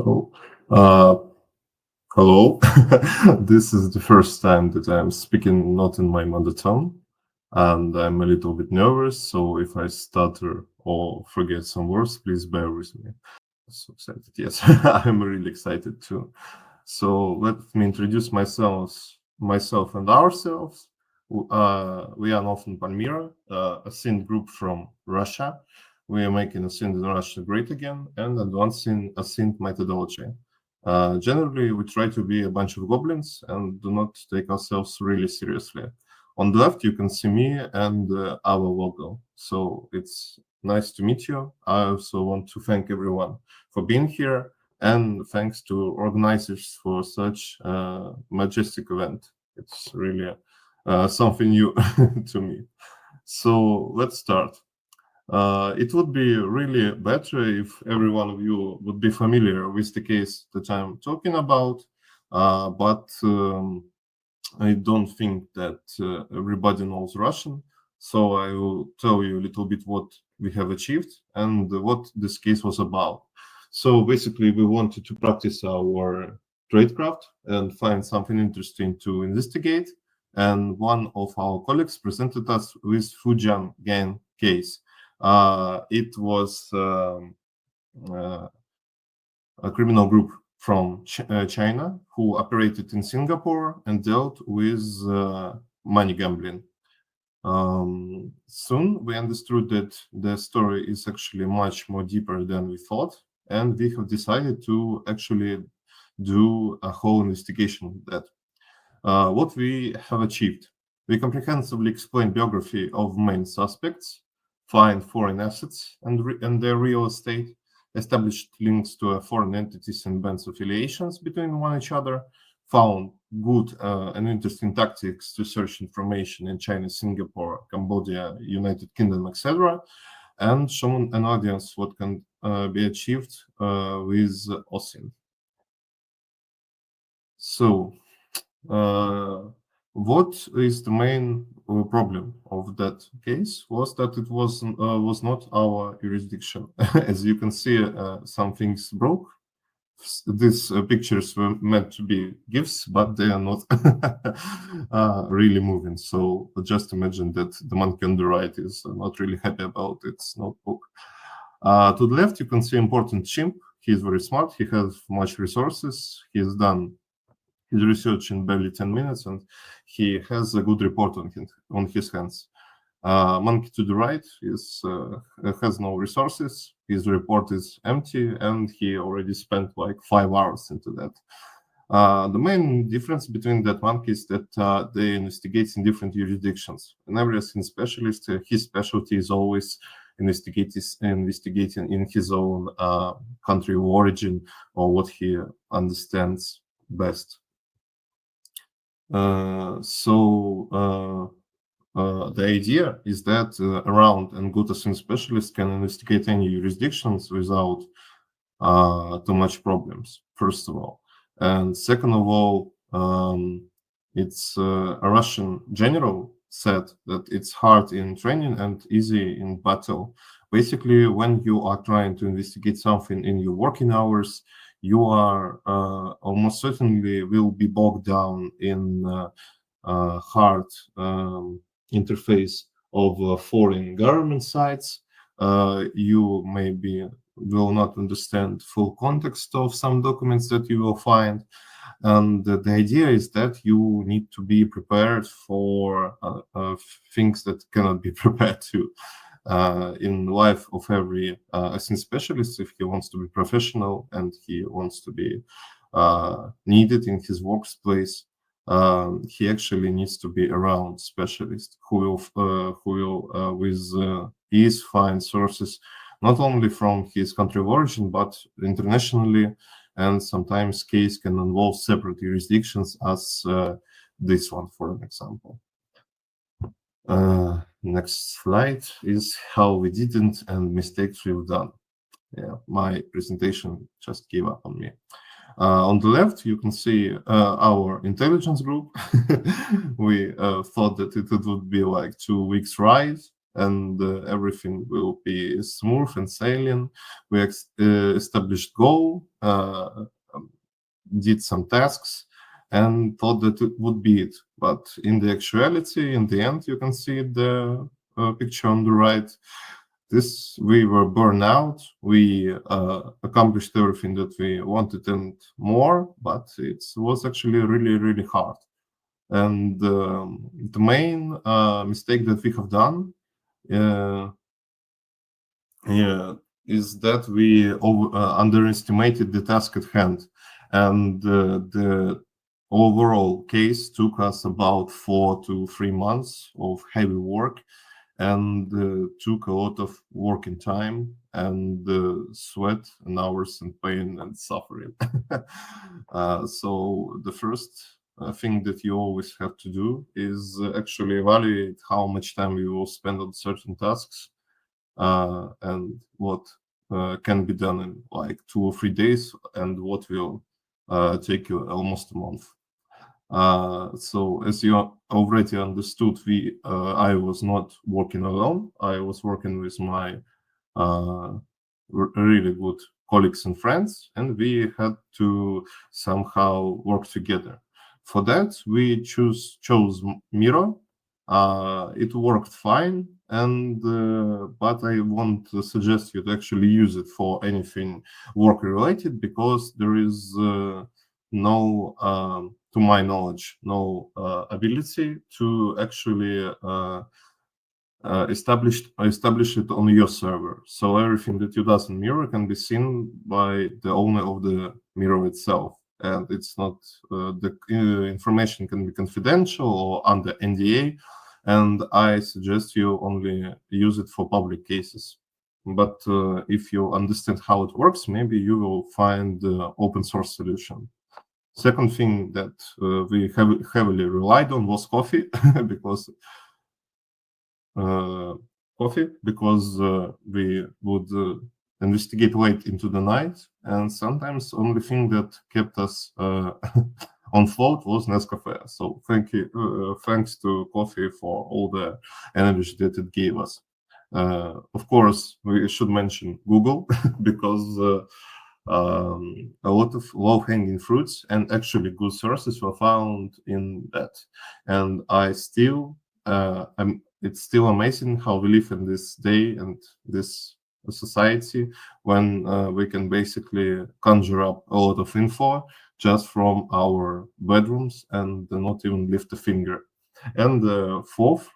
So, hello. This is the first time that I'm speaking not in my mother tongue, and I'm a little bit nervous. So, if I stutter or forget some words, please bear with me. So excited. Yes, I'm really excited too. So, let me introduce myself and ourselves. We are Northern Palmyra, a synth group from Russia. We are making OSINT in Russia great again and advancing OSINT methodology. Generally, we try to be a bunch of goblins and do not take ourselves really seriously. On the left, you can see me and our logo. So it's nice to meet you. I also want to thank everyone for being here, and thanks to organizers for such a majestic event. It's really something new to me. So let's start. It would be really better if every one of you would be familiar with the case that I'm talking about, but I don't think that everybody knows Russian. So I will tell you a little bit what we have achieved and what this case was about. So basically, we wanted to practice our tradecraft and find something interesting to investigate. And one of our colleagues presented us with Fujian Gang case. It was a criminal group from China who operated in Singapore and dealt with money gambling. Soon we understood that the story is actually much more deeper than we thought, and we have decided to actually do a whole investigation of that. What we have achieved. We comprehensively explain biography of main suspects, find foreign assets and their real estate, established links to foreign entities and bands affiliations between one each other, found good and interesting tactics to search information in China, Singapore, Cambodia, United Kingdom, etc., and shown an audience what can be achieved with OSINT. So, what is the main problem of that case was that it was not our jurisdiction. As you can see, some things broke. These pictures were meant to be gifs, but they are not really moving. So just imagine that the monkey on the right is not really happy about its notebook. To the left, you can see important chimp. He's very smart. He has much resources. He's done his research in barely 10 minutes, and he has a good report on his hands. Monkey to the right has no resources. His report is empty, and he already spent like 5 hours into that. The main difference between that monkey is that they investigate in different jurisdictions. An everything specialist, his specialty is always investigating in his own country of origin or what he understands best. The idea is that around and good OSINT specialists can investigate any jurisdictions without too much problems, first of all. And second of all, it's a Russian general said that it's hard in training and easy in battle. Basically, when you are trying to investigate something in your working hours, you are almost certainly will be bogged down in hard interface of foreign government sites. You maybe will not understand full context of some documents that you will find. And the idea is that you need to be prepared for things that cannot be prepared to. In life of every OSINT specialist, if he wants to be professional and he wants to be needed in his workplace, he actually needs to be around specialists who will with ease find sources not only from his country of origin but internationally, and sometimes case can involve separate jurisdictions as this one, for an example. Next slide is how we didn't and mistakes we've done. Yeah, my presentation just gave up on me. On the left, you can see our intelligence group. We thought that it would be like 2 weeks ride and everything will be smooth and sailing. We established goal, did some tasks, and thought that it would be it. But in the actuality, in the end, you can see the picture on the right. We were burned out. We accomplished everything that we wanted and more, but it was actually really, really hard. And the main mistake that we have done uh, yeah, is that we underestimated the task at hand. And the overall case took us about 4 to 3 months of heavy work, and took a lot of working time and sweat and hours and pain and suffering. So the first thing that you always have to do is actually evaluate how much time you will spend on certain tasks, and what can be done in like 2 or 3 days, and what will take you almost a month. So as you already understood, I was not working alone. I was working with my uh, really good colleagues and friends, and we had to somehow work together. For that, we chose Miro. It worked fine, and but I won't suggest you to actually use it for anything work related, because there is no, to my knowledge, no ability to actually establish it on your server. So everything that you do in Miro can be seen by the owner of the Miro itself, and it's not the information can be confidential or under NDA. And I suggest you only use it for public cases. But if you understand how it works, maybe you will find the open source solution. Second thing that we heavily relied on was because uh, because we would investigate late into the night, and sometimes only thing that kept us on float was Nescafe. So thanks to coffee for all the energy that it gave us. Of course, we should mention Google because a lot of low-hanging fruits and actually good sources were found in that. And it's still amazing how we live in this day and this society when we can basically conjure up a lot of info just from our bedrooms and not even lift a finger. And the fourth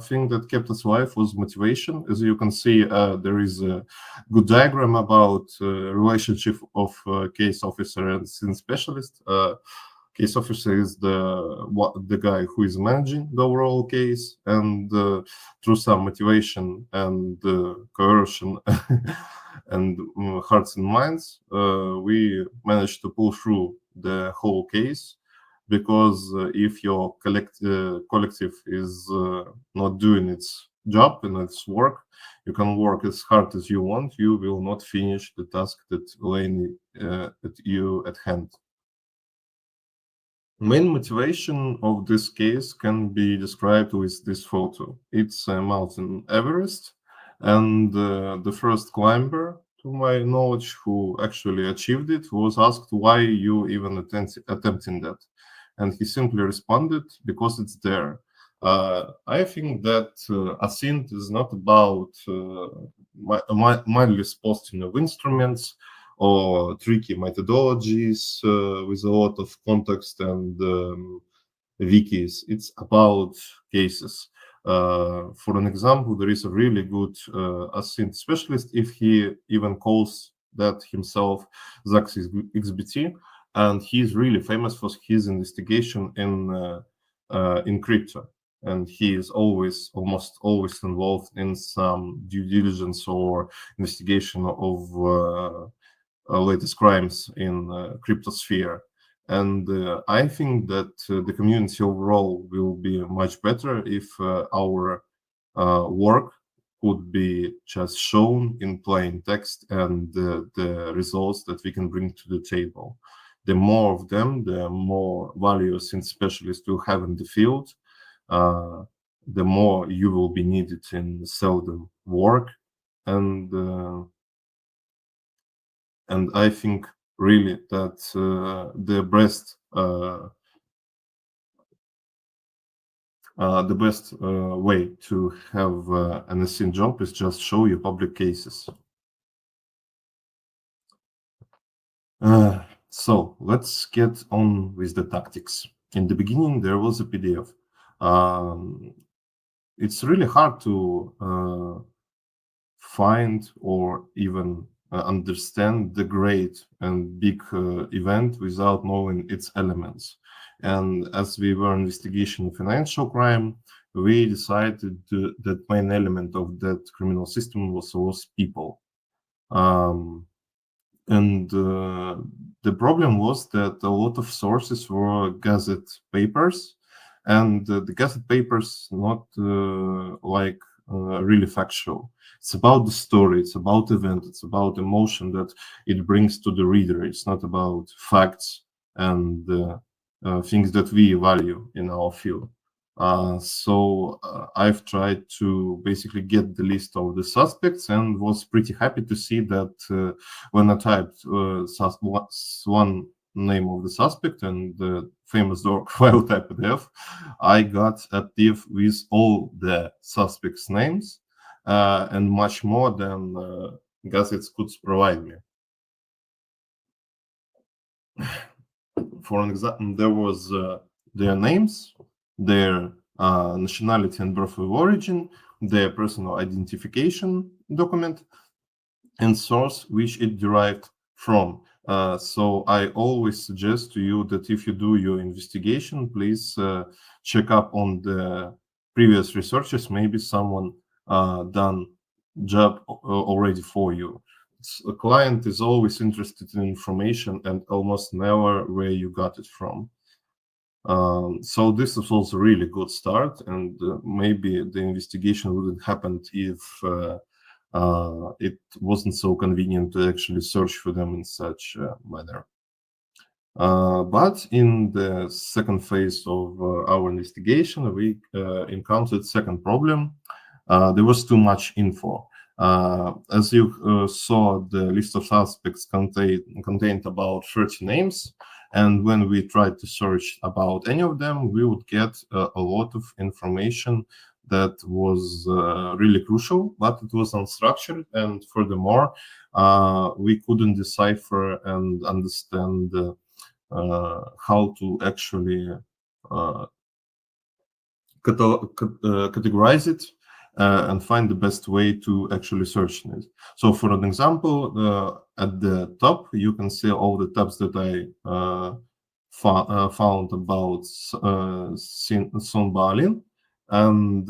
thing that kept us alive was motivation. As you can see, there is a good diagram about relationship of case officer and scene specialist. Case officer is the guy who is managing the overall case, and through some motivation and coercion and hearts and minds, we managed to pull through the whole case. Because if your collective is not doing its job and its work, you can work as hard as you want, you will not finish the task that lay at you at hand. Main motivation of this case can be described with this photo. It's Mountain Everest, and the first climber, to my knowledge, who actually achieved it, was asked why you even attempting that, and he simply responded, because it's there. I think that OSINT is not about mindless posting of instruments or tricky methodologies with a lot of context and wikis. It's about cases. For an example, there is a really good OSINT specialist, if he even calls that himself Zax XBT, and he's really famous for his investigation in crypto. And he is almost always involved in some due diligence or investigation of latest crimes in cryptosphere. And I think that the community overall will be much better if our work could be just shown in plain text, and the results that we can bring to the table. The more of them, the more values and specialists will have in the field. Uh, the more you will be needed in seldom work. And I think really that the best way to have an OSINT job is just show your public cases. So let's get on with the tactics. In the beginning, there was a PDF. It's really hard to find or even understand the great and big event without knowing its elements. And as we were investigating financial crime, we decided that main element of that criminal system was people. And the problem was that a lot of sources were gazette papers, and the gazette papers not really factual. It's about the story, it's about event, it's about emotion that it brings to the reader. It's not about facts and things that we value in our field. So I've tried to basically get the list of the suspects and was pretty happy to see that when I typed one name of the suspect and the famous dark file type PDF, I got a PDF with all the suspects' names and much more than gazettes could provide me. For an example, there was their names, their nationality and birth of origin, their personal identification document, and source which it derived from. So I always suggest to you that if you do your investigation, please check up on the previous researchers. Maybe someone done job already for you. A client is always interested in information and almost never where you got it from. So this is also a really good start, and maybe the investigation wouldn't happen if it wasn't so convenient to actually search for them in such a manner. But in the second phase of our investigation, we encountered second problem. There was too much info. As you saw, the list of suspects contained about 30 names. And when we tried to search about any of them, we would get a lot of information that was really crucial, but it was unstructured. And furthermore, we couldn't decipher and understand how to actually categorize it and find the best way to actually search it. So for an example, at the top, you can see all the tabs that I found about Son Balin, and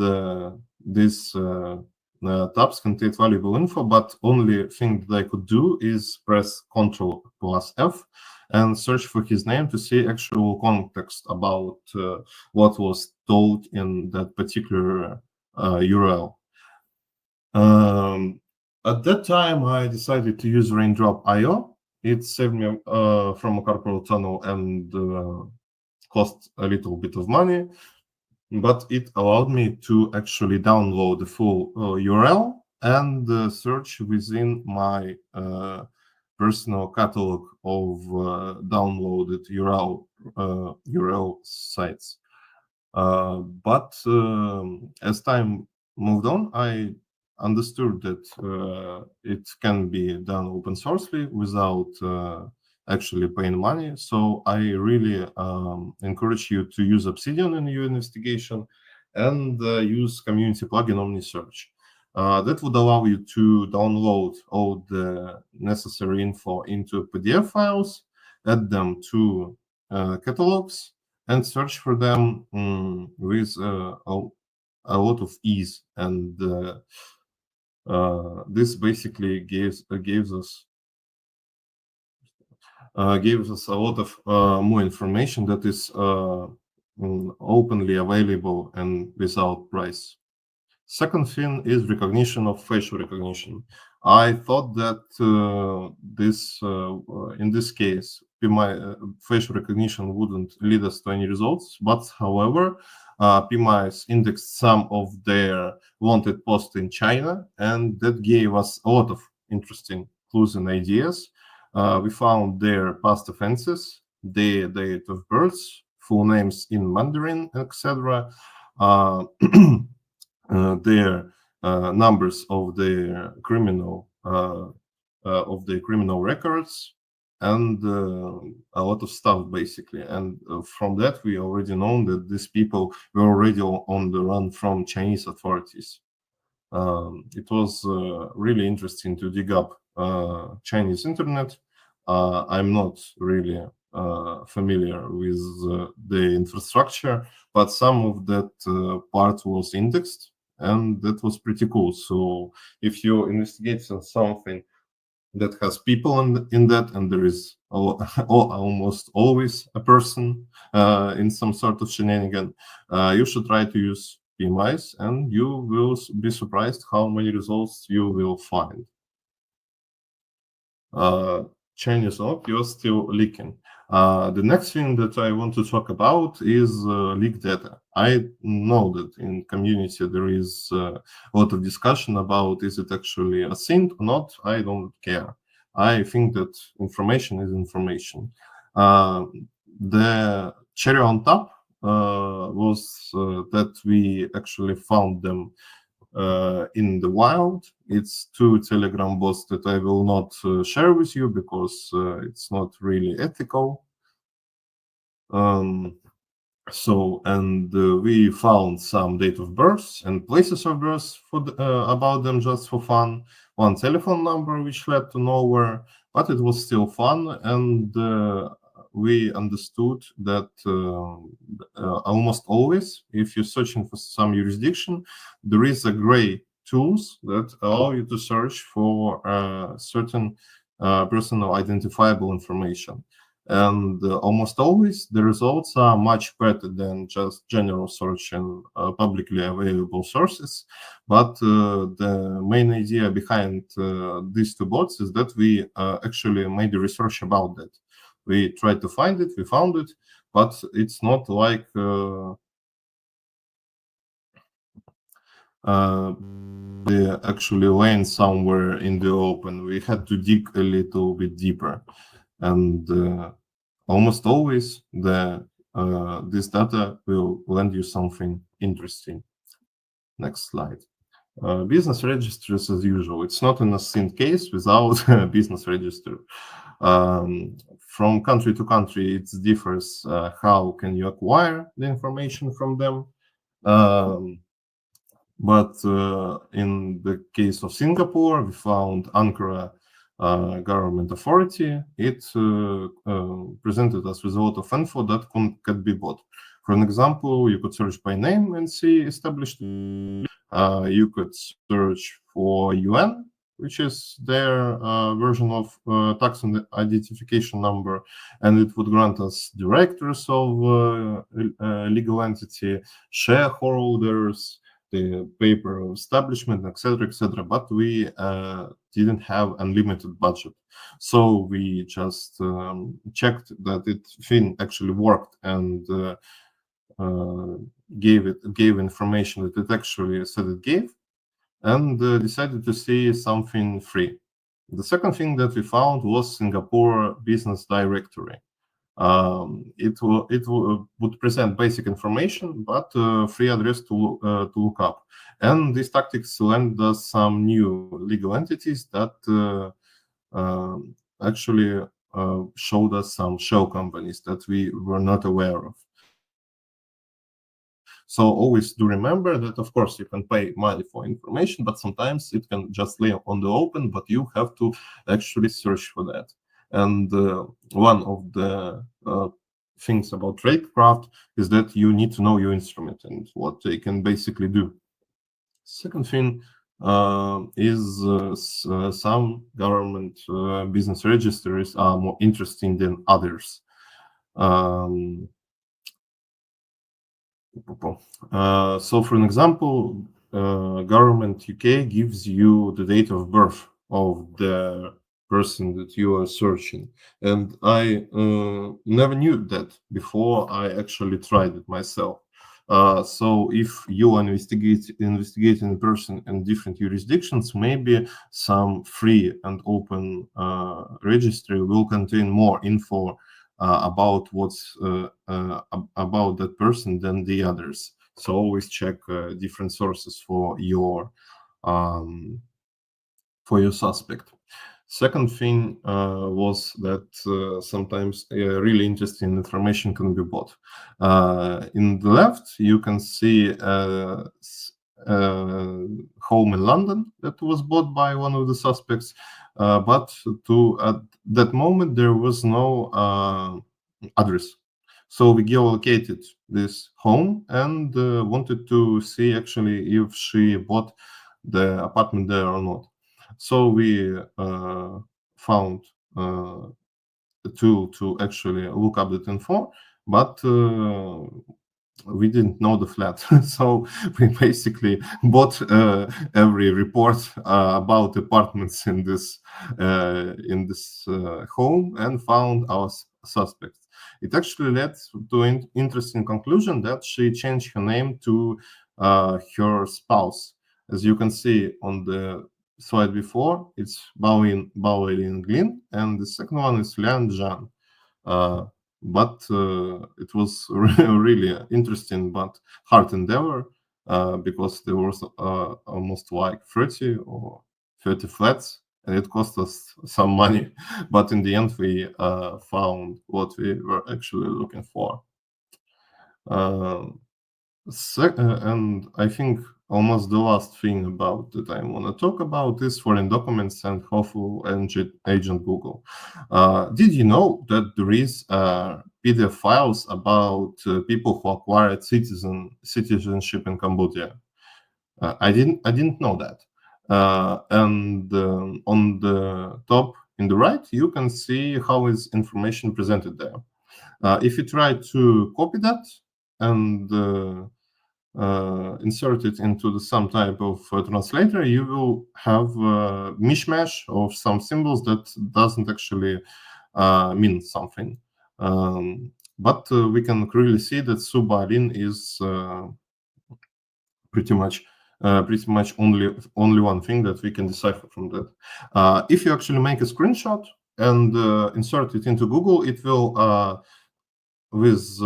these tabs contain valuable info, but only thing that I could do is press Ctrl+F and search for his name to see actual context about what was told in that particular URL. At that time, I decided to use Raindrop.io. It saved me from a carpal tunnel and cost a little bit of money, but it allowed me to actually download the full URL and search within my personal catalog of downloaded URL sites. But as time moved on, I understood that it can be done open sourcely without actually paying money. So I really encourage you to use Obsidian in your investigation and use community plugin OmniSearch. That would allow you to download all the necessary info into PDF files, add them to catalogs, and search for them with a lot of ease. And this basically gives us a lot of more information that is openly available and without price. Second thing is recognition of facial recognition. I thought that in this case, facial recognition wouldn't lead us to any results, but however, PMIs indexed some of their wanted posts in China, and that gave us a lot of interesting clues and ideas. We found their past offenses, their date of births, full names in Mandarin, etc. Uh, their numbers of their criminal records, and a lot of stuff basically. And from that, we already know that these people were already on the run from Chinese authorities. It was really interesting to dig up Chinese internet. I'm not really familiar with the infrastructure, but some of that part was indexed, and that was pretty cool. So if you investigate on something that has people in that, and there is almost always a person in some sort of shenanigan, you should try to use PMIs, and you will be surprised how many results you will find. Chinese op, you're still leaking. The next thing that I want to talk about is leak data. I know that in community there is a lot of discussion about is it actually a OSINT or not. I don't care. I think that information is information. The cherry on top was that we actually found them in the wild. It's two Telegram bots that I will not share with you because it's not really ethical. We found some date of birth and places of birth about them just for fun. One telephone number which led to nowhere, but it was still fun, and we understood that almost always, if you're searching for some jurisdiction, there is a gray tools that allow you to search for certain personal identifiable information. And almost always the results are much better than just general search in publicly available sources. But the main idea behind these two bots is that we actually made a research about that. We tried to find it, we found it, but it's not like they actually laying somewhere in the open. We had to dig a little bit deeper, and almost always this data will lend you something interesting. Next slide. Business registers as usual. It's not an OSINT case without a business register. From country to country, it differs how can you acquire the information from them. But in the case of Singapore, we found Ankara government authority. It presented us with a lot of info that can be bought. For an example, you could search by name and see established. You could search for UN, which is their version of tax identification number, and it would grant us directors of legal entity, shareholders, the paper of establishment, etc. But we didn't have unlimited budget, so we just checked that thing actually worked and gave information that it actually said it gave, and decided to see something free. The second thing that we found was Singapore Business Directory. It would present basic information, but free address to look up. And these tactics lend us some new legal entities that actually showed us some shell companies that we were not aware of. So always do remember that, of course, you can pay money for information, but sometimes it can just lay on the open, but you have to actually search for that. And one of the things about tradecraft is that you need to know your instrument and what they can basically do. Second thing is some government business registers are more interesting than others. So for an example, government UK gives you the date of birth of the person that you are searching, and I never knew that before I actually tried it myself. So if you are investigating a person in different jurisdictions, maybe some free and open registry will contain more info about about that person than the others. So always check different sources um, for your suspect. Second thing was that sometimes really interesting information can be bought. In the left, you can see home in London that was bought by one of the suspects, but at that moment there was no address. So we geolocated this home and wanted to see actually if she bought the apartment there or not. So we found a tool to actually look up that info, but we didn't know the flat. So we basically bought every report about apartments in this home and found our suspects. It actually led to an interesting conclusion that she changed her name to her spouse. As you can see on the slide before, it's Bauelin Glynn, and the second one is Lian Zhan. Uh, but it was really interesting but hard endeavor because there was almost like 30 or 30 flats, and it cost us some money. But in the end, we found what we were actually looking for. Uh, and I think almost the last thing about that I want to talk about is foreign documents and hostile agent Google. Did you know that there is PDF files about people who acquired citizenship in Cambodia? I didn't know that. And on the top in the right, you can see how is information presented there. If you try to copy that and insert it into some type of translator, you will have a mishmash of some symbols that doesn't actually mean something. But we can clearly see that Subalin is pretty much only one thing that we can decipher from that. If you actually make a screenshot and insert it into Google, it will with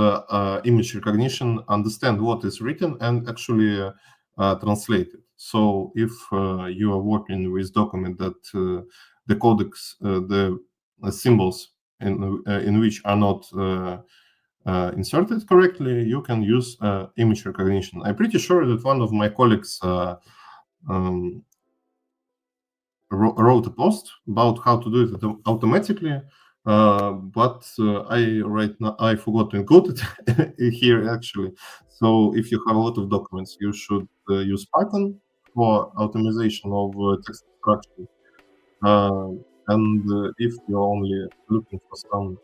image recognition understand what is written and actually translate it. So if you are working with document that the codex, the symbols in which are not inserted correctly, you can use image recognition. I'm pretty sure that one of my colleagues um, wrote a post about how to do it automatically, but I forgot to include it here actually. So if you have a lot of documents, you should use Python for automation of text extraction. And if you're only looking for some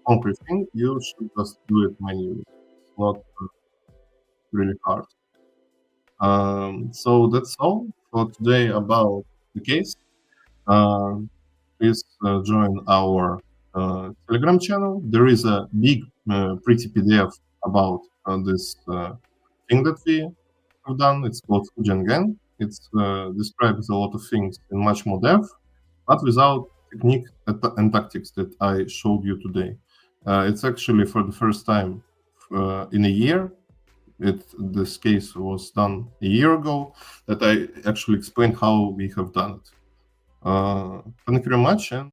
concrete thing, you should just do it manually. It's not really hard. So that's all for today about the case. Please join our Telegram channel. There is a big, pretty PDF about this thing that we have done. It's called Fujian Gang. It describes a lot of things in much more depth, but without technique and tactics that I showed you today. It's actually for the first time in a year. This case was done a year ago that I actually explained how we have done it. Thank you very much, and